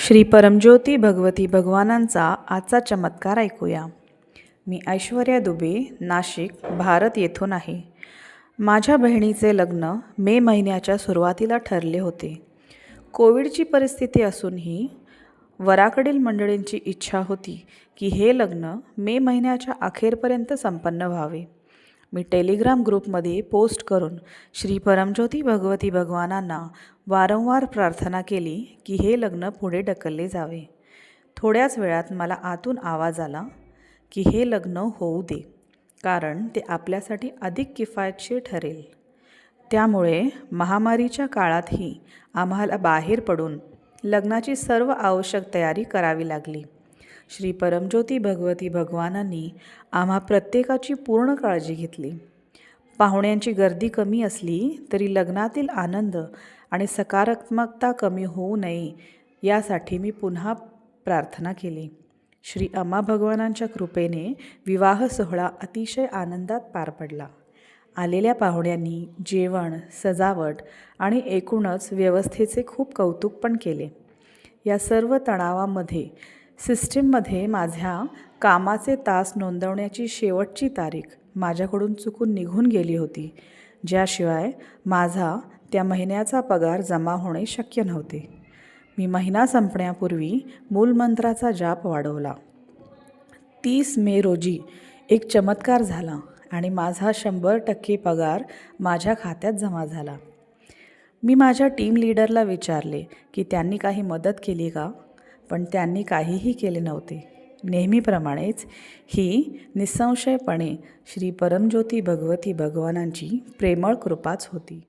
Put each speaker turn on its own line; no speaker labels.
श्री परमज्योती भगवती भगवानांचा आजचा चमत्कार ऐकूया. मी ऐश्वर्या दुबे, नाशिक, भारत येथून आहे. माझ्या बहिणीचे लग्न मे महिन्याच्या सुरुवातीला ठरले होते. कोविडची परिस्थिती असूनही वराकडील मंडळींची इच्छा होती की हे लग्न मे महिन्याच्या अखेरपर्यंत संपन्न व्हावे. मी टेलिग्राम ग्रुपमध्ये पोस्ट करून श्री परमज्योती भगवती भगवानांना वारंवार प्रार्थना केली की हे लग्न पुढे ढकलले जावे. थोड्याच वेळात मला आतून आवाज आला की हे लग्न होऊ दे, कारण ते आपल्यासाठी अधिक किफायतशीर ठरेल. त्यामुळे महामारीच्या काळातही आम्हाला बाहेर पडून लग्नाची सर्व आवश्यक तयारी करावी लागली. श्री परमज्योती भगवती भगवानांनी आम्हा प्रत्येकाची पूर्ण काळजी घेतली. पाहुण्यांची गर्दी कमी असली तरी लग्नातील आनंद आणि सकारात्मकता कमी होऊ नये यासाठी मी पुन्हा प्रार्थना केली. श्री अम्मा भगवानांच्या कृपेने विवाह सोहळा अतिशय आनंदात पार पडला. आलेल्या पाहुण्यांनी जेवण, सजावट आणि एकूणच व्यवस्थेचे खूप कौतुक पण केले. या सर्व तणावामध्ये सिस्टीममध्ये माझ्या कामाचे तास नोंदवण्याची शेवटची तारीख माझ्याकडून चुकून निघून गेली होती, ज्याशिवाय माझा त्या महिन्याचा पगार जमा होणे शक्य नव्हते. मी महिना संपण्यापूर्वी मूलमंत्राचा जाप वाढवला. 30 मे रोजी एक चमत्कार झाला आणि माझा 100% पगार माझ्या खात्यात जमा झाला. मी माझ्या टीम लीडरला विचारले की त्यांनी काही मदत केली का, पण त्यांनी काहीही केले नव्हते. नेहमीप्रमाणेच ही निसंशयपणे श्री परमज्योती भगवती भगवानांची प्रेमळ कृपाच होती.